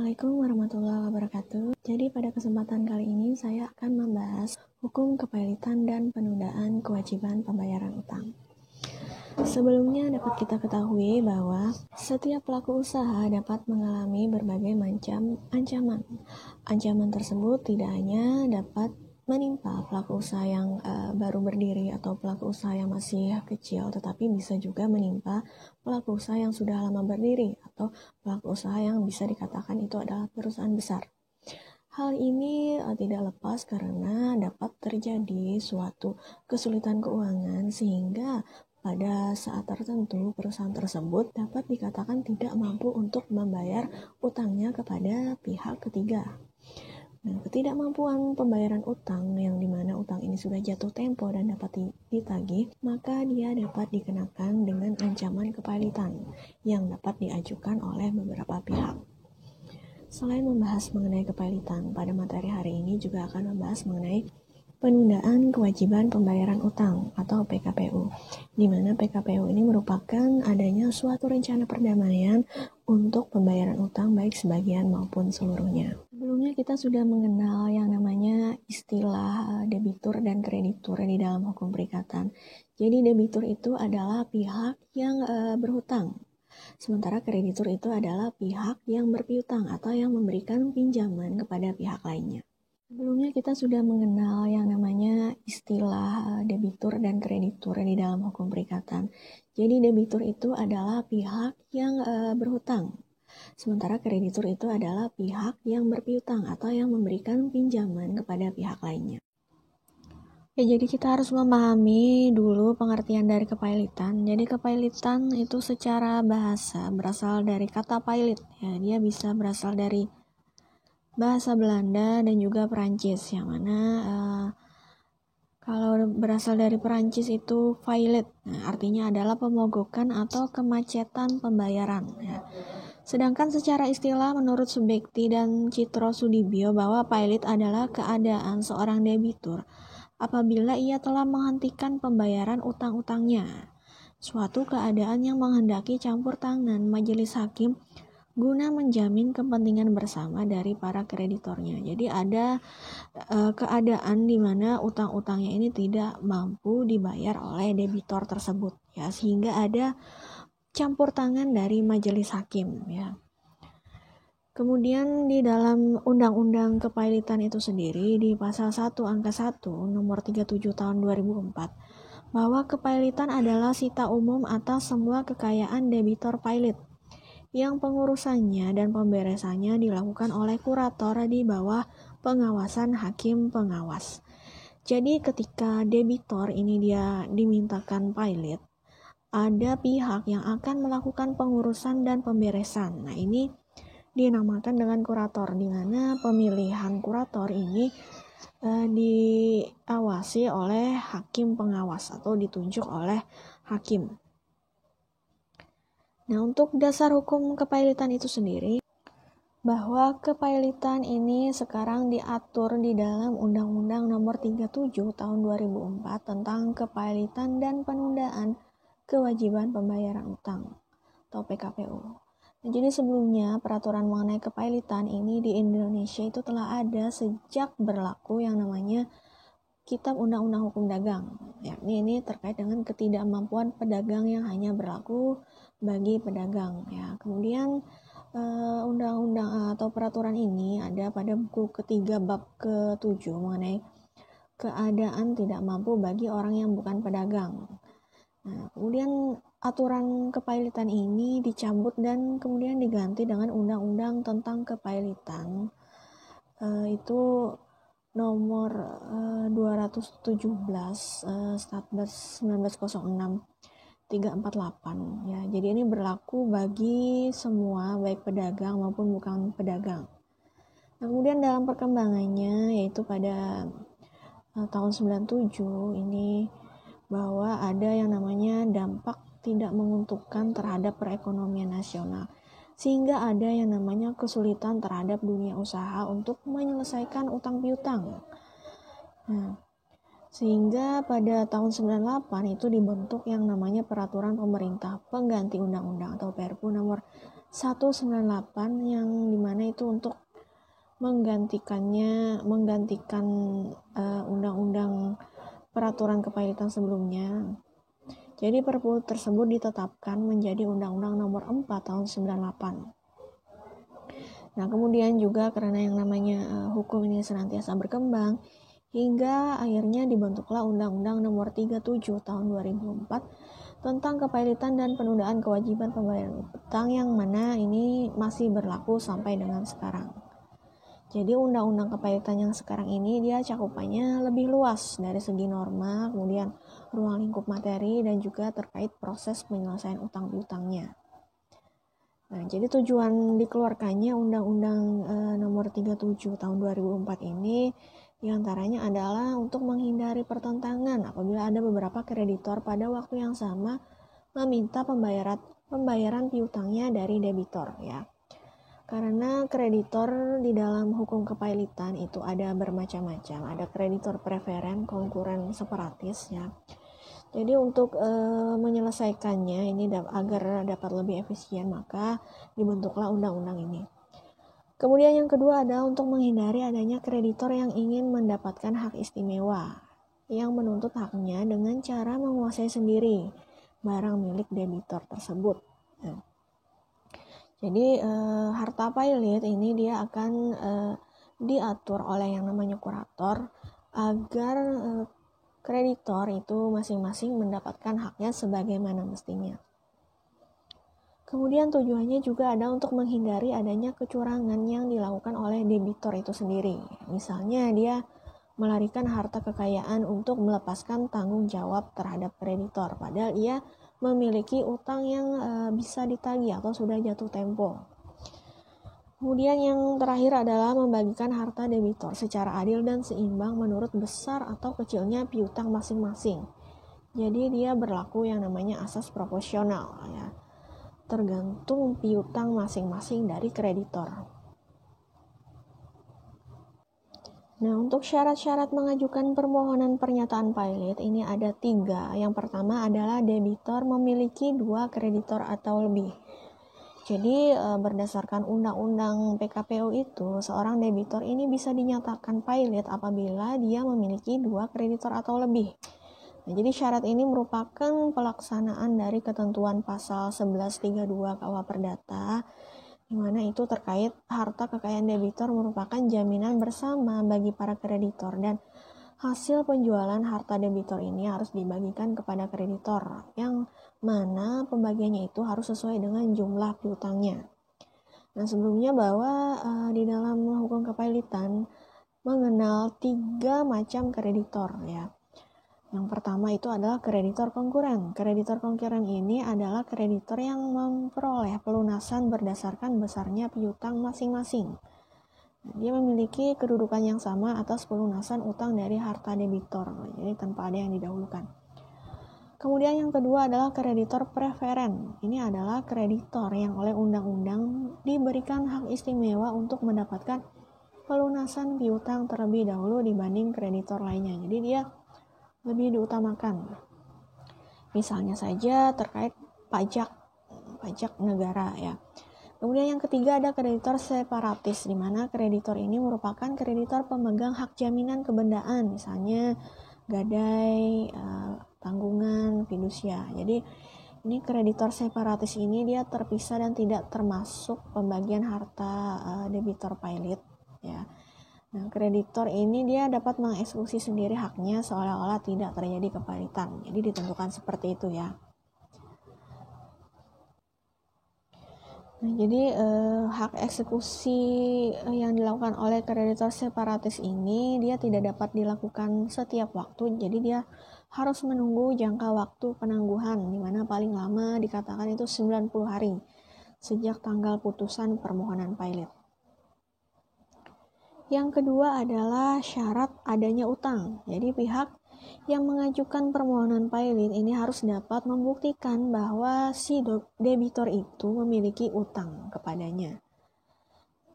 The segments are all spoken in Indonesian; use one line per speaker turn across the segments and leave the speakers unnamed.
Assalamualaikum warahmatullahi wabarakatuh. Jadi pada kesempatan kali ini saya akan membahas hukum kepailitan dan penundaan kewajiban pembayaran utang. Sebelumnya dapat kita ketahui bahwa setiap pelaku usaha dapat mengalami berbagai macam ancaman. Ancaman tersebut tidak hanya dapat menimpa pelaku usaha yang baru berdiri atau pelaku usaha yang masih kecil, tetapi bisa juga menimpa pelaku usaha yang sudah lama berdiri atau pelaku usaha yang bisa dikatakan itu adalah perusahaan besar. Hal ini tidak lepas karena dapat terjadi suatu kesulitan keuangan sehingga pada saat tertentu perusahaan tersebut dapat dikatakan tidak mampu untuk membayar utangnya kepada pihak ketiga. Nah, ketidakmampuan pembayaran utang yang dimana utang ini sudah jatuh tempo dan dapat ditagih, maka dia dapat dikenakan dengan ancaman kepailitan yang dapat diajukan oleh beberapa pihak. Selain membahas mengenai kepailitan, pada materi hari ini juga akan membahas mengenai penundaan kewajiban pembayaran utang atau PKPU, di mana PKPU ini merupakan adanya suatu rencana perdamaian untuk pembayaran utang baik sebagian maupun seluruhnya. Sebelumnya kita sudah mengenal yang namanya istilah debitur dan kreditur di dalam hukum perikatan. Jadi debitur itu adalah pihak yang berhutang, sementara kreditur itu adalah pihak yang berpiutang atau yang memberikan pinjaman kepada pihak lainnya. Sebelumnya kita sudah mengenal yang namanya istilah debitur dan kreditur di dalam hukum perikatan. Jadi debitur itu adalah pihak yang berhutang, sementara kreditur itu adalah pihak yang berpiutang atau yang memberikan pinjaman kepada pihak lainnya. Jadi kita harus memahami dulu pengertian dari kepailitan. Jadi kepailitan itu secara bahasa berasal dari kata pailit. Ya, dia bisa berasal dari bahasa Belanda dan juga Perancis, yang mana kalau berasal dari Perancis itu violet, artinya adalah pemogokan atau kemacetan pembayaran. Ya. Sedangkan secara istilah menurut Subekti dan Citro Sudibyo bahwa pailit adalah keadaan seorang debitur apabila ia telah menghentikan pembayaran utang-utangnya. Suatu keadaan yang menghendaki campur tangan majelis hakim guna menjamin kepentingan bersama dari para kreditornya. Jadi ada keadaan di mana utang-utangnya ini tidak mampu dibayar oleh debitor tersebut, ya, sehingga ada campur tangan dari majelis hakim, ya. Kemudian di dalam Undang-Undang Kepailitan itu sendiri di pasal 1 angka 1 nomor 37 tahun 2004 bahwa kepailitan adalah sita umum atas semua kekayaan debitor pailit yang pengurusannya dan pemberesannya dilakukan oleh kurator di bawah pengawasan hakim pengawas. Jadi ketika debitor ini dia dimintakan pailit, ada pihak yang akan melakukan pengurusan dan pemberesan. Nah, ini dinamakan dengan kurator, di mana pemilihan kurator ini diawasi oleh hakim pengawas atau ditunjuk oleh hakim. Nah, untuk dasar hukum kepailitan itu sendiri, bahwa kepailitan ini sekarang diatur di dalam Undang-Undang Nomor 37 Tahun 2004 tentang kepailitan dan penundaan kewajiban pembayaran utang atau PKPU. Nah, jadi sebelumnya peraturan mengenai kepailitan ini di Indonesia itu telah ada sejak berlaku yang namanya Kitab Undang-Undang Hukum Dagang. Yakni ini terkait dengan ketidakmampuan pedagang yang hanya berlaku bagi pedagang. Ya, kemudian undang-undang atau peraturan ini ada pada buku ketiga bab ke-7 mengenai keadaan tidak mampu bagi orang yang bukan pedagang. Nah, kemudian aturan kepailitan ini dicabut dan kemudian diganti dengan undang-undang tentang kepailitan, itu nomor 217 Statbas 1906 348, ya. Jadi ini berlaku bagi semua baik pedagang maupun bukan pedagang. Nah, kemudian dalam perkembangannya yaitu pada tahun 97 ini bahwa ada yang namanya dampak tidak menguntungkan terhadap perekonomian nasional, sehingga ada yang namanya kesulitan terhadap dunia usaha untuk menyelesaikan utang piutang. Nah, sehingga pada tahun 98 itu dibentuk yang namanya Peraturan Pemerintah Pengganti Undang-Undang atau Perpu nomor 198 yang dimana itu untuk menggantikan undang-undang peraturan kepailitan sebelumnya. Jadi Perpu tersebut ditetapkan menjadi Undang-Undang Nomor 4 tahun 98. Nah, kemudian juga karena yang namanya hukum ini senantiasa berkembang, hingga akhirnya dibentuklah Undang-Undang Nomor 37 tahun 2004 tentang kepailitan dan penundaan kewajiban pembayaran utang, yang mana ini masih berlaku sampai dengan sekarang. Jadi undang-undang kepailitan yang sekarang ini dia cakupannya lebih luas dari segi norma, kemudian ruang lingkup materi, dan juga terkait proses penyelesaian utang piutangnya. Nah, jadi tujuan dikeluarkannya Undang-Undang Nomor 37 tahun 2004 ini diantaranya adalah untuk menghindari pertentangan apabila ada beberapa kreditor pada waktu yang sama meminta pembayaran piutangnya dari debitor, ya. Karena kreditor di dalam hukum kepailitan itu ada bermacam-macam, ada kreditor preferen, konkuren, separatis, ya. Jadi untuk menyelesaikannya ini agar dapat lebih efisien, maka dibentuklah undang-undang ini. Kemudian yang kedua adalah untuk menghindari adanya kreditor yang ingin mendapatkan hak istimewa, yang menuntut haknya dengan cara menguasai sendiri barang milik debitor tersebut. Nah, jadi harta pailit ini dia akan diatur oleh yang namanya kurator agar kreditor itu masing-masing mendapatkan haknya sebagaimana mestinya. Kemudian tujuannya juga ada untuk menghindari adanya kecurangan yang dilakukan oleh debitor itu sendiri. Misalnya dia melarikan harta kekayaan untuk melepaskan tanggung jawab terhadap kreditor, padahal ia memiliki utang yang bisa ditagih atau sudah jatuh tempo. Kemudian yang terakhir adalah membagikan harta debitor secara adil dan seimbang menurut besar atau kecilnya piutang masing-masing. Jadi dia berlaku yang namanya asas proporsional, ya, tergantung piutang masing-masing dari kreditor. Nah, untuk syarat-syarat mengajukan permohonan pernyataan pailit ini ada 3. Yang pertama adalah debitor memiliki 2 kreditor atau lebih. Jadi berdasarkan undang-undang PKPU itu, seorang debitor ini bisa dinyatakan pailit apabila dia memiliki 2 kreditor atau lebih. Nah, jadi syarat ini merupakan pelaksanaan dari ketentuan pasal 1132 KUH Perdata, di mana itu terkait harta kekayaan debitor merupakan jaminan bersama bagi para kreditor, dan hasil penjualan harta debitor ini harus dibagikan kepada kreditor, yang mana pembagiannya itu harus sesuai dengan jumlah piutangnya. Nah, sebelumnya bahwa di dalam hukum kepailitan mengenal 3 macam kreditor, ya. Yang pertama itu adalah kreditor konkuren. Kreditor konkuren ini adalah kreditor yang memperoleh pelunasan berdasarkan besarnya piutang masing-masing. Dia memiliki kedudukan yang sama atas pelunasan utang dari harta debitor, jadi tanpa ada yang didahulukan. Kemudian yang kedua adalah kreditor preferen. Ini adalah kreditor yang oleh undang-undang diberikan hak istimewa untuk mendapatkan pelunasan piutang terlebih dahulu dibanding kreditor lainnya. Jadi dia lebih diutamakan. Misalnya saja terkait pajak negara, ya. Kemudian yang ketiga ada kreditor separatis, di mana kreditor ini merupakan kreditor pemegang hak jaminan kebendaan, misalnya gadai, tanggungan, fidusia. Jadi ini kreditor separatis ini dia terpisah dan tidak termasuk pembagian harta debitor pailit, ya. Nah, kreditor ini dia dapat mengeksekusi sendiri haknya seolah-olah tidak terjadi kepailitan. Jadi ditentukan seperti itu, ya. Nah, jadi hak eksekusi yang dilakukan oleh kreditor separatis ini dia tidak dapat dilakukan setiap waktu. Jadi dia harus menunggu jangka waktu penangguhan, di mana paling lama dikatakan itu 90 hari sejak tanggal putusan permohonan pailit. Yang kedua adalah syarat adanya utang. Jadi pihak yang mengajukan permohonan pailit ini harus dapat membuktikan bahwa si debitor itu memiliki utang kepadanya.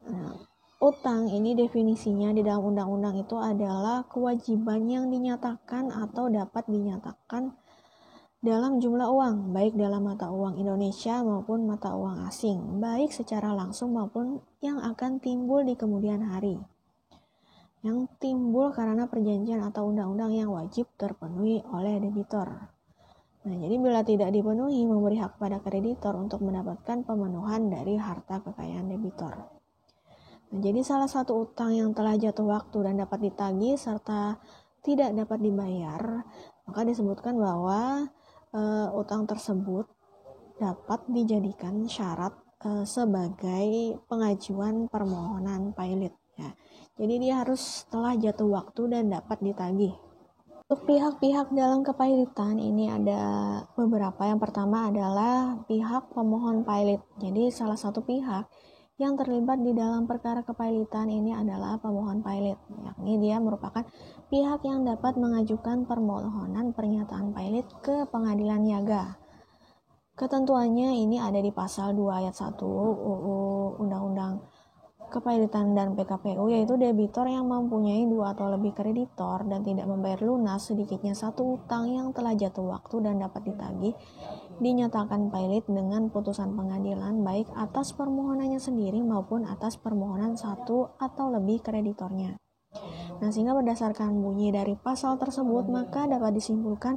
Nah, utang ini definisinya di dalam undang-undang itu adalah kewajiban yang dinyatakan atau dapat dinyatakan dalam jumlah uang, baik dalam mata uang Indonesia maupun mata uang asing, baik secara langsung maupun yang akan timbul di kemudian hari. Yang timbul karena perjanjian atau undang-undang yang wajib terpenuhi oleh debitor. Nah, jadi bila tidak dipenuhi, memberi hak pada kreditor untuk mendapatkan pemenuhan dari harta kekayaan debitor. Nah, jadi salah satu utang yang telah jatuh waktu dan dapat ditagih serta tidak dapat dibayar, maka disebutkan bahwa utang tersebut dapat dijadikan syarat sebagai pengajuan permohonan pilot. Ya. Jadi dia harus telah jatuh waktu dan dapat ditagih. Untuk pihak-pihak dalam kepailitan ini ada beberapa. Yang pertama adalah pihak pemohon pilot. Jadi salah satu pihak yang terlibat di dalam perkara kepailitan ini adalah pemohon pilot. Yakni dia merupakan pihak yang dapat mengajukan permohonan pernyataan pilot ke pengadilan niaga. Ketentuannya ini ada di pasal 2 ayat 1 UU Undang-Undang Kepailitan dan PKPU, yaitu debitor yang mempunyai 2 atau lebih kreditor dan tidak membayar lunas sedikitnya satu utang yang telah jatuh waktu dan dapat ditagih, dinyatakan pilot dengan putusan pengadilan baik atas permohonannya sendiri maupun atas permohonan satu atau lebih kreditornya. Nah, sehingga berdasarkan bunyi dari pasal tersebut, maka dapat disimpulkan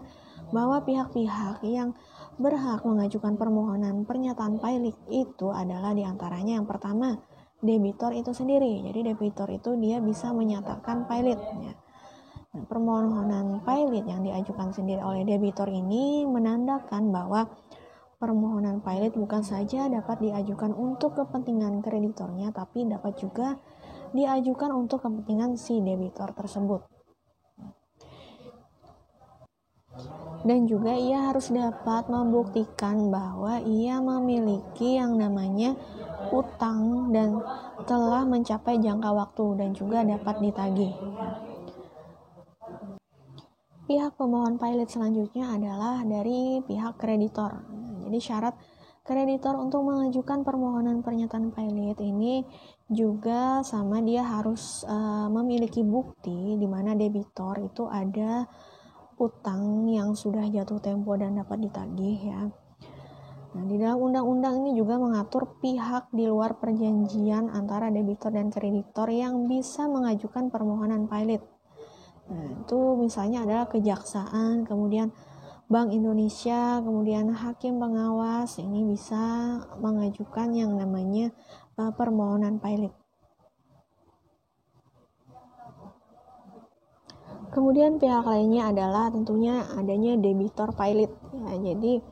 bahwa pihak-pihak yang berhak mengajukan permohonan pernyataan pilot itu adalah diantaranya yang pertama, debitor itu sendiri. Jadi debitor itu dia bisa menyatakan pilot. Ya. Nah, permohonan pilot yang diajukan sendiri oleh debitor ini menandakan bahwa permohonan pilot bukan saja dapat diajukan untuk kepentingan kreditornya, tapi dapat juga diajukan untuk kepentingan si debitor tersebut. Dan juga ia harus dapat membuktikan bahwa ia memiliki yang namanya utang dan telah mencapai jangka waktu dan juga dapat ditagih. Pihak pemohon pilot selanjutnya adalah dari pihak kreditor. Jadi syarat kreditor untuk mengajukan permohonan pernyataan pilot ini juga sama, dia harus memiliki bukti di mana debitor itu ada utang yang sudah jatuh tempo dan dapat ditagih ya. Nah, di dalam undang-undang ini juga mengatur pihak di luar perjanjian antara debitor dan kreditor yang bisa mengajukan permohonan pilot. Nah, itu misalnya adalah kejaksaan, kemudian Bank Indonesia, kemudian hakim pengawas, ini bisa mengajukan yang namanya permohonan pilot. Kemudian pihak lainnya adalah tentunya adanya debitor pilot. Ya, jadi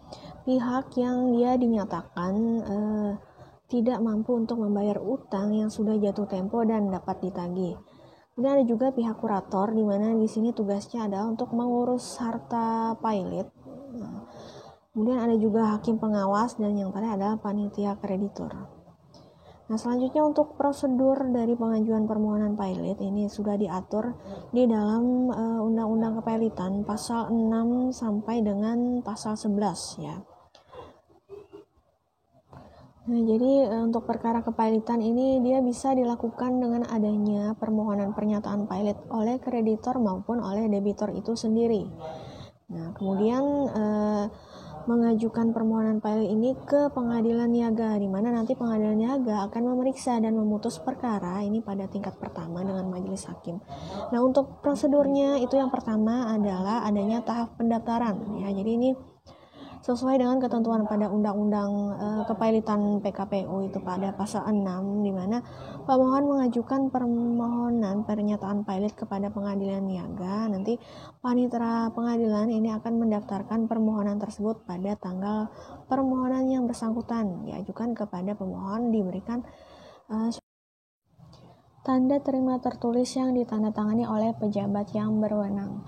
pihak yang dia dinyatakan tidak mampu untuk membayar utang yang sudah jatuh tempo dan dapat ditagih. Kemudian ada juga pihak kurator, di mana di sini tugasnya adalah untuk mengurus harta pilot. Nah, kemudian ada juga hakim pengawas dan yang terakhir adalah panitia kreditor. Nah, selanjutnya untuk prosedur dari pengajuan permohonan pilot ini sudah diatur di dalam Undang-Undang Kepailitan pasal 6 sampai dengan pasal 11 ya. Nah, jadi untuk perkara kepailitan ini dia bisa dilakukan dengan adanya permohonan pernyataan pilot oleh kreditor maupun oleh debitor itu sendiri. Nah, kemudian mengajukan permohonan pilot ini ke pengadilan niaga, di mana nanti pengadilan niaga akan memeriksa dan memutus perkara ini pada tingkat pertama dengan majelis hakim. Nah, untuk prosedurnya itu yang pertama adalah adanya tahap pendaftaran ya. Jadi ini sesuai dengan ketentuan pada Undang-Undang Kepailitan PKPU itu pada pasal 6, di mana pemohon mengajukan permohonan pernyataan pilot kepada pengadilan niaga. Nanti panitera pengadilan ini akan mendaftarkan permohonan tersebut pada tanggal permohonan yang bersangkutan diajukan kepada pemohon, diberikan tanda terima tertulis yang ditandatangani oleh pejabat yang berwenang.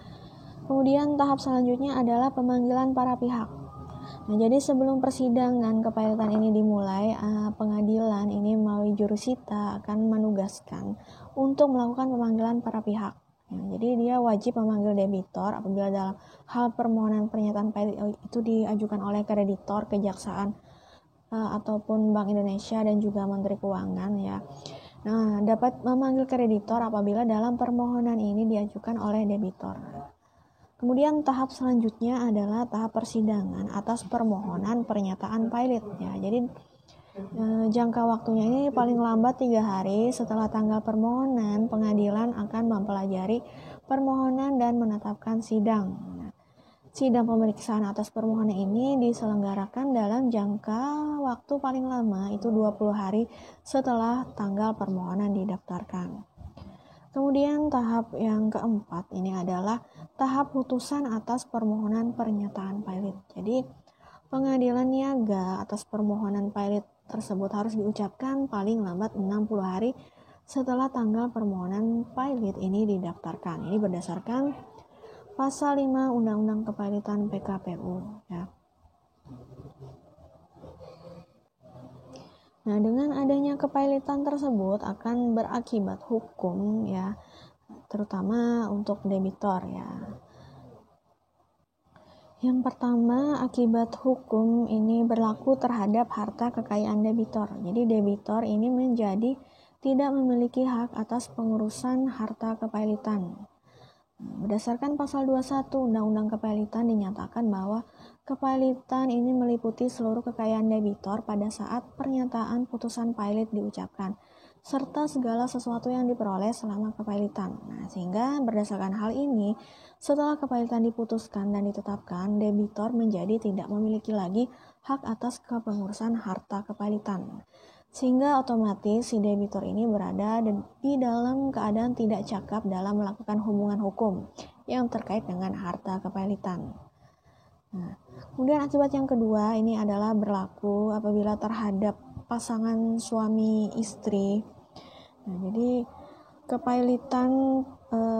Kemudian tahap selanjutnya adalah pemanggilan para pihak. Nah, jadi sebelum persidangan kepailitan ini dimulai, pengadilan ini melalui jurusita akan menugaskan untuk melakukan pemanggilan para pihak. Ya, jadi dia wajib memanggil debitor apabila dalam hal permohonan pernyataan pilot itu diajukan oleh kreditor, kejaksaan, ataupun Bank Indonesia dan juga Menteri Keuangan ya. Nah, dapat memanggil kreditor apabila dalam permohonan ini diajukan oleh debitor. Kemudian tahap selanjutnya adalah tahap persidangan atas permohonan pernyataan pilot ya. Jadi jangka waktunya ini paling lambat 3 hari setelah tanggal permohonan, pengadilan akan mempelajari permohonan dan menetapkan sidang. Sidang pemeriksaan atas permohonan ini diselenggarakan dalam jangka waktu paling lama itu 20 hari setelah tanggal permohonan didaftarkan. Kemudian tahap yang keempat ini adalah tahap putusan atas permohonan pernyataan pilot. Jadi pengadilan niaga atas permohonan pilot tersebut harus diucapkan paling lambat 60 hari setelah tanggal permohonan pilot ini didaftarkan. Ini berdasarkan pasal 5 Undang-Undang Kepilotan PKPU ya. Nah, dengan adanya kepilotan tersebut akan berakibat hukum ya, terutama untuk debitor ya. Yang pertama, akibat hukum ini berlaku terhadap harta kekayaan debitor. Jadi debitor ini menjadi tidak memiliki hak atas pengurusan harta kepilotan. Berdasarkan pasal 21 Undang-Undang Kepilotan dinyatakan bahwa kepilotan ini meliputi seluruh kekayaan debitor pada saat pernyataan putusan pilot diucapkan, serta segala sesuatu yang diperoleh selama kepilotan. Nah, sehingga berdasarkan hal ini, setelah kepilotan diputuskan dan ditetapkan, debitor menjadi tidak memiliki lagi hak atas kepengurusan harta kepilotan. Sehingga otomatis si debitor ini berada di dalam keadaan tidak cakap dalam melakukan hubungan hukum yang terkait dengan harta kepilotan. Nah, kemudian akibat yang kedua ini adalah berlaku apabila terhadap pasangan suami istri. Nah, jadi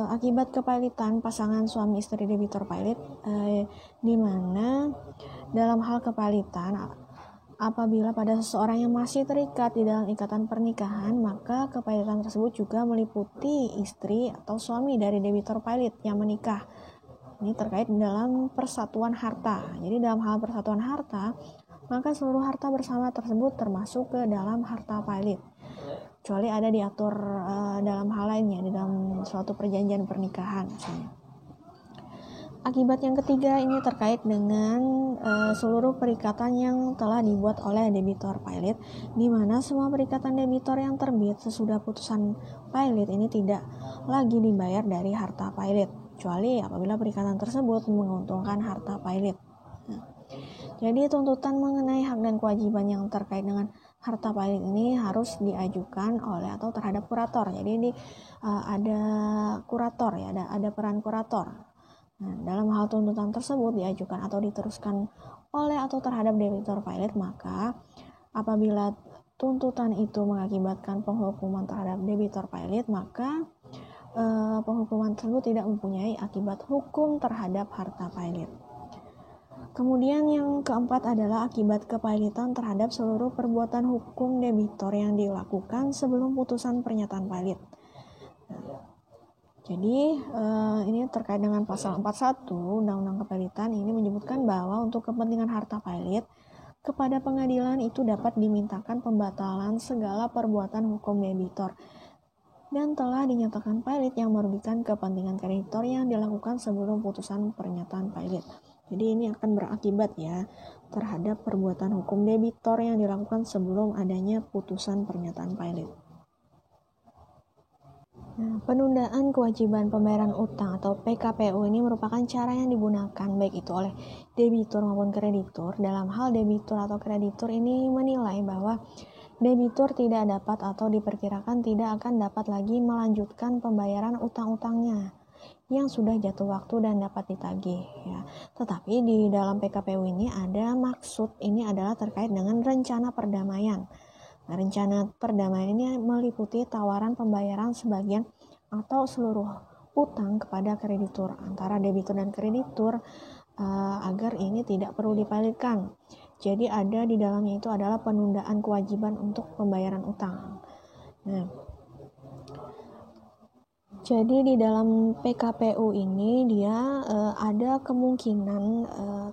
akibat kepilotan pasangan suami istri debitor pilot di mana dalam hal kepilotan apabila pada seseorang yang masih terikat di dalam ikatan pernikahan, maka kepilotan tersebut juga meliputi istri atau suami dari debitor pilot yang menikah. Ini terkait dalam persatuan harta. Jadi dalam hal persatuan harta, maka seluruh harta bersama tersebut termasuk ke dalam harta pilot. Kecuali ada diatur dalam hal lainnya, di dalam suatu perjanjian pernikahan misalnya. Akibat yang ketiga ini terkait dengan seluruh perikatan yang telah dibuat oleh debitor pilot, di mana semua perikatan debitor yang terbit sesudah putusan pilot ini tidak lagi dibayar dari harta pilot, kecuali apabila perikatan tersebut menguntungkan harta pilot. Nah, jadi tuntutan mengenai hak dan kewajiban yang terkait dengan harta pilot ini harus diajukan oleh atau terhadap kurator. Jadi ini ada kurator ya, ada peran kurator. Nah, dalam hal tuntutan tersebut diajukan atau diteruskan oleh atau terhadap debitor pilot, maka apabila tuntutan itu mengakibatkan penghukuman terhadap debitor pilot, maka penghukuman tersebut tidak mempunyai akibat hukum terhadap harta pilot. Kemudian yang keempat adalah akibat kepilotan terhadap seluruh perbuatan hukum debitor yang dilakukan sebelum putusan pernyataan pilot. Jadi ini terkait dengan pasal 41 Undang-Undang Kepilotan ini menyebutkan bahwa untuk kepentingan harta pilot kepada pengadilan itu dapat dimintakan pembatalan segala perbuatan hukum debitor dan telah dinyatakan pilot yang merugikan kepentingan kreditor yang dilakukan sebelum putusan pernyataan pilot. Jadi ini akan berakibat ya terhadap perbuatan hukum debitor yang dilakukan sebelum adanya putusan pernyataan pilot. Nah, penundaan kewajiban pembayaran utang atau PKPU ini merupakan cara yang digunakan baik itu oleh debitur maupun kreditur. Dalam hal debitur atau kreditur ini menilai bahwa debitur tidak dapat atau diperkirakan tidak akan dapat lagi melanjutkan pembayaran utang-utangnya yang sudah jatuh waktu dan dapat ditagih ya. Tetapi di dalam PKPU ini ada maksud, ini adalah terkait dengan rencana perdamaian. Nah, rencana perdamaian ini meliputi tawaran pembayaran sebagian atau seluruh utang kepada kreditur antara debitur dan kreditur agar ini tidak perlu dipilotkan. Jadi ada di dalamnya itu adalah penundaan kewajiban untuk pembayaran utang. Nah, jadi di dalam PKPU ini dia ada kemungkinan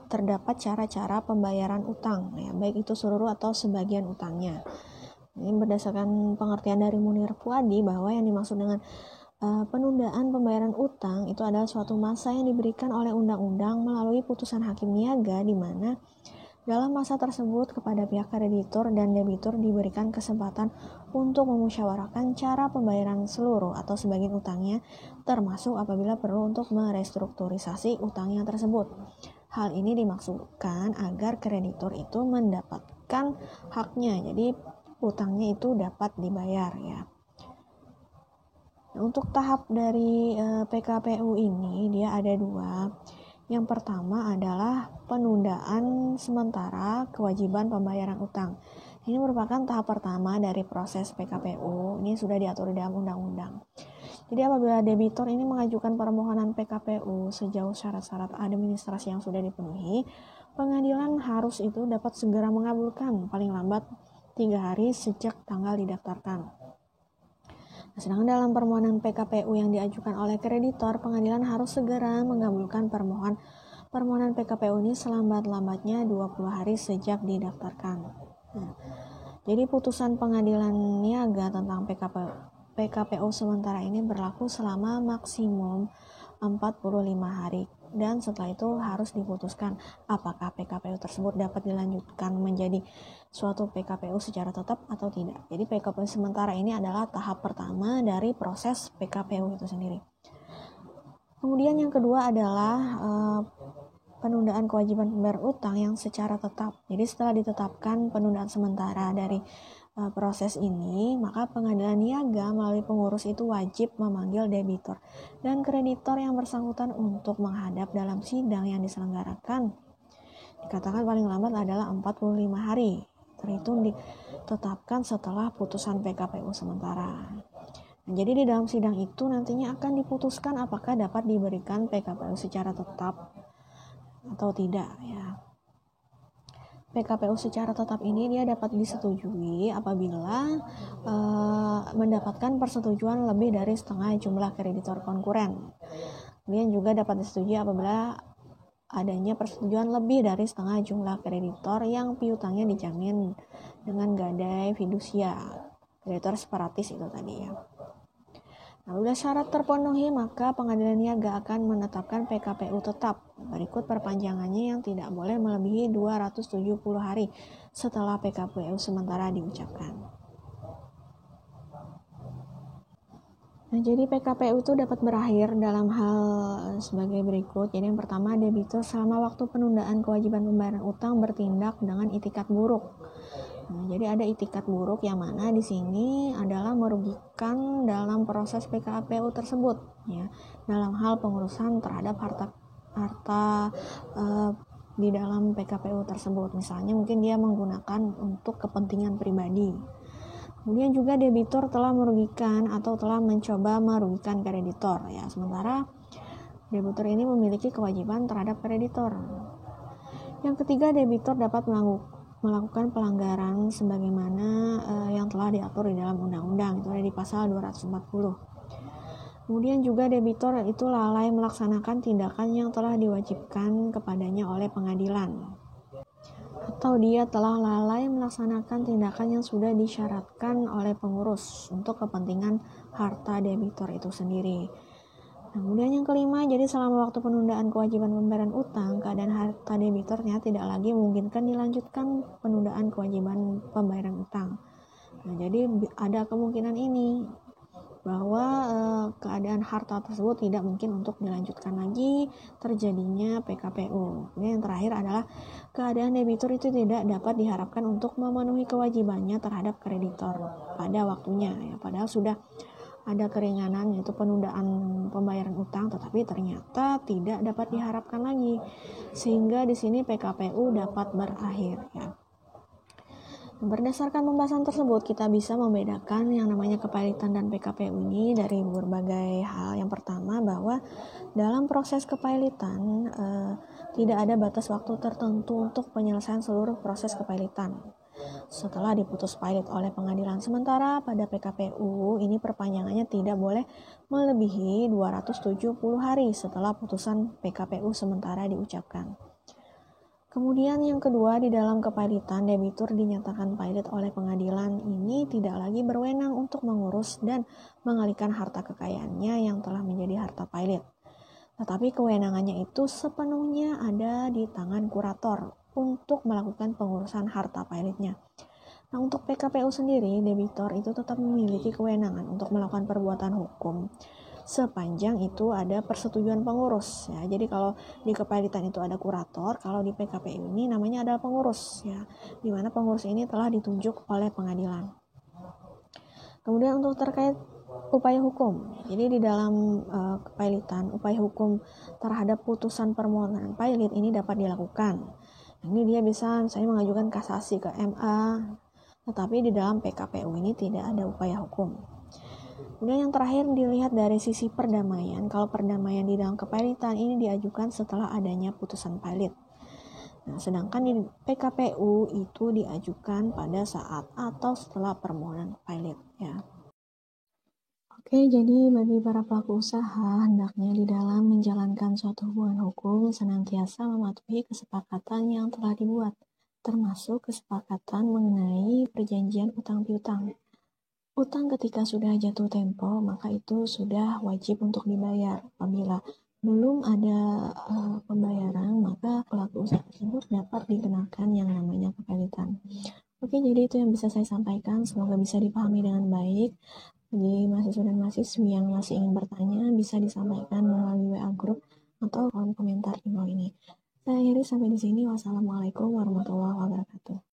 terdapat cara-cara pembayaran utang ya, baik itu seluruh atau sebagian utangnya. Ini berdasarkan pengertian dari Munir Fuadi bahwa yang dimaksud dengan Penundaan pembayaran utang itu adalah suatu masa yang diberikan oleh undang-undang melalui putusan hakim niaga, di mana dalam masa tersebut kepada pihak kreditur dan debitur diberikan kesempatan untuk memusyawarahkan cara pembayaran seluruh atau sebagian utangnya, termasuk apabila perlu untuk merestrukturisasi utangnya tersebut. Hal ini dimaksudkan agar kreditur itu mendapatkan haknya, jadi utangnya itu dapat dibayar ya. Untuk tahap dari PKPU ini dia ada dua. Yang pertama adalah penundaan sementara kewajiban pembayaran utang. Ini merupakan tahap pertama dari proses PKPU. Ini sudah diatur di dalam undang-undang. Jadi apabila debitur ini mengajukan permohonan PKPU sejauh syarat-syarat administrasi yang sudah dipenuhi, pengadilan harus itu dapat segera mengabulkan paling lambat 3 hari sejak tanggal didaftarkan. Sedangkan dalam permohonan PKPU yang diajukan oleh kreditor, pengadilan harus segera mengabulkan permohonan PKPU ini selambat-lambatnya 20 hari sejak didaftarkan. Nah, jadi putusan pengadilan niaga tentang PKPU sementara ini berlaku selama maksimum 45 hari. Dan setelah itu harus diputuskan apakah PKPU tersebut dapat dilanjutkan menjadi suatu PKPU secara tetap atau tidak. Jadi PKPU sementara ini adalah tahap pertama dari proses PKPU itu sendiri. Kemudian yang kedua adalah penundaan kewajiban pembayaran utang yang secara tetap. Jadi setelah ditetapkan penundaan sementara dari proses ini, maka pengadilan niaga melalui pengurus itu wajib memanggil debitur dan kreditor yang bersangkutan untuk menghadap dalam sidang yang diselenggarakan. Dikatakan paling lambat adalah 45 hari, terhitung ditetapkan setelah putusan PKPU sementara. Nah, jadi di dalam sidang itu nantinya akan diputuskan apakah dapat diberikan PKPU secara tetap atau tidak ya. PKPU secara tetap ini dia dapat disetujui apabila mendapatkan persetujuan lebih dari setengah jumlah kreditor konkuren. Kemudian juga dapat disetujui apabila adanya persetujuan lebih dari setengah jumlah kreditor yang piutangnya dijamin dengan gadai fidusia, kreditor separatis itu tadi ya. Nah, bila syarat terpenuhi, maka pengadilan niaga akan menetapkan PKPU tetap. Berikut perpanjangannya yang tidak boleh melebihi 270 hari setelah PKPU sementara diucapkan. Nah, jadi PKPU itu dapat berakhir dalam hal sebagai berikut. Jadi yang pertama, debitur selama waktu penundaan kewajiban pembayaran utang bertindak dengan itikat buruk. Nah, jadi ada itikat buruk yang mana di sini adalah merugikan dalam proses PKPU tersebut ya, dalam hal pengurusan terhadap harta di dalam PKPU tersebut. Misalnya mungkin dia menggunakan untuk kepentingan pribadi. Kemudian juga debitur telah merugikan atau telah mencoba merugikan kreditor ya, sementara debitur ini memiliki kewajiban terhadap kreditor. Yang ketiga, debitur dapat melakukan pelanggaran sebagaimana yang telah diatur di dalam undang-undang, itu ada di pasal 240. Kemudian juga debitur itu lalai melaksanakan tindakan yang telah diwajibkan kepadanya oleh pengadilan, atau dia telah lalai melaksanakan tindakan yang sudah disyaratkan oleh pengurus untuk kepentingan harta debitur itu sendiri. Kemudian yang kelima, jadi selama waktu penundaan kewajiban pembayaran utang, keadaan harta debiturnya tidak lagi memungkinkan dilanjutkan penundaan kewajiban pembayaran utang. Nah, jadi ada kemungkinan ini bahwa keadaan harta tersebut tidak mungkin untuk dilanjutkan lagi terjadinya PKPU. Kemudian yang terakhir adalah keadaan debitur itu tidak dapat diharapkan untuk memenuhi kewajibannya terhadap kreditor pada waktunya ya, padahal sudah ada keringanan yaitu penundaan pembayaran utang, tetapi ternyata tidak dapat diharapkan lagi, sehingga di sini PKPU dapat berakhir ya. Berdasarkan pembahasan tersebut, kita bisa membedakan yang namanya kepailitan dan PKPU ini dari berbagai hal. Yang pertama, bahwa dalam proses kepailitan tidak ada batas waktu tertentu untuk penyelesaian seluruh proses kepailitan. Setelah diputus pailit oleh pengadilan, sementara pada PKPU ini perpanjangannya tidak boleh melebihi 270 hari setelah putusan PKPU sementara diucapkan. Kemudian yang kedua, di dalam kepailitan, debitur dinyatakan pailit oleh pengadilan ini tidak lagi berwenang untuk mengurus dan mengalihkan harta kekayaannya yang telah menjadi harta pailit. Tetapi kewenangannya itu sepenuhnya ada di tangan kurator untuk melakukan pengurusan harta pailitnya. Nah, untuk PKPU sendiri, debitur itu tetap memiliki kewenangan untuk melakukan perbuatan hukum sepanjang itu ada persetujuan pengurus ya. Jadi kalau di kepailitan itu ada kurator, kalau di PKPU ini namanya adalah pengurus ya, di mana pengurus ini telah ditunjuk oleh pengadilan. Kemudian untuk terkait upaya hukum, jadi di dalam kepailitan, upaya hukum terhadap putusan permohonan pailit ini dapat dilakukan. Ini dia bisa misalnya mengajukan kasasi ke MA, tetapi di dalam PKPU ini tidak ada upaya hukum. Kemudian yang terakhir dilihat dari sisi perdamaian. Kalau perdamaian di dalam kepailitan ini diajukan setelah adanya putusan pailit. Nah, sedangkan di PKPU itu diajukan pada saat atau setelah permohonan pailit ya. Oke, jadi bagi para pelaku usaha, hendaknya di dalam menjalankan suatu hubungan hukum senantiasa mematuhi kesepakatan yang telah dibuat, termasuk kesepakatan mengenai perjanjian utang piutang. Utang ketika sudah jatuh tempo, maka itu sudah wajib untuk dibayar. Apabila belum ada pembayaran, maka pelaku usaha tersebut dapat dikenakan yang namanya kepailitan. Oke, jadi itu yang bisa saya sampaikan. Semoga bisa dipahami dengan baik. Bagi mahasiswa dan mahasiswi yang masih ingin bertanya, bisa disampaikan melalui WA Group atau kolom komentar di bawah ini. Saya akhiri sampai di sini. Wassalamualaikum warahmatullahi wabarakatuh.